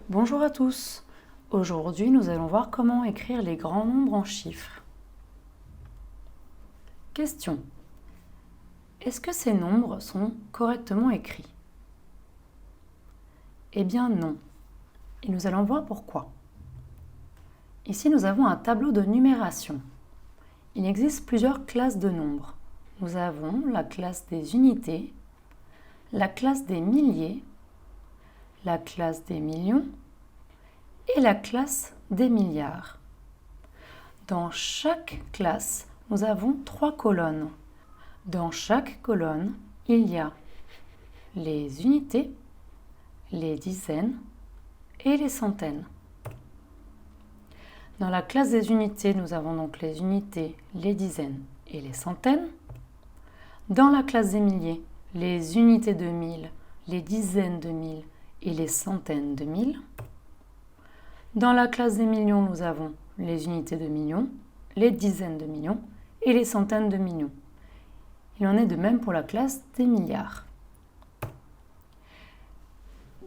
Bonjour à tous. Aujourd'hui, nous allons voir comment écrire les grands nombres en chiffres. Question. Est-ce que ces nombres sont correctement écrits? Eh bien non. Et nous allons voir pourquoi. Ici, nous avons un tableau de numération. Il existe plusieurs classes de nombres. Nous avons la classe des unités, la classe des milliers, la classe des millions et la classe des milliards. Dans chaque classe, nous avons 3 colonnes. Dans chaque colonne, il y a les unités, les dizaines et les centaines. Dans la classe des unités, nous avons donc les unités, les dizaines et les centaines. Dans la classe des milliers, les unités de mille, les dizaines de mille et les centaines de mille. Dans la classe des millions, nous avons les unités de millions, les dizaines de millions et les centaines de millions. Il en est de même pour la classe des milliards.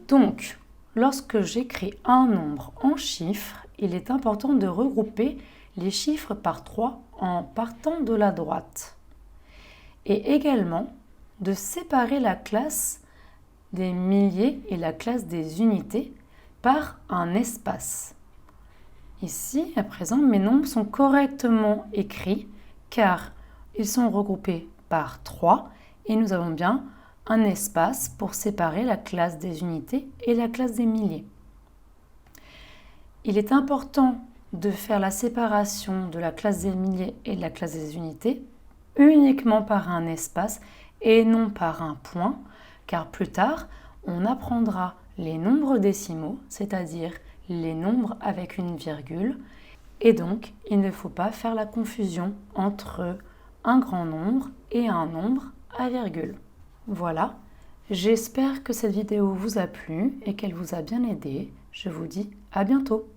Donc, lorsque j'écris un nombre en chiffres, il est important de regrouper les chiffres par 3 en partant de la droite. Et également de séparer la classe des milliers et la classe des unités par un espace. Ici, à présent, mes nombres sont correctement écrits car ils sont regroupés par 3 et nous avons bien un espace pour séparer la classe des unités et la classe des milliers. Il est important de faire la séparation de la classe des milliers et de la classe des unités uniquement par un espace et non par un point, car plus tard, on apprendra les nombres décimaux, c'est-à-dire les nombres avec une virgule, et donc il ne faut pas faire la confusion entre un grand nombre et un nombre à virgule. Voilà, j'espère que cette vidéo vous a plu et qu'elle vous a bien aidé. Je vous dis à bientôt.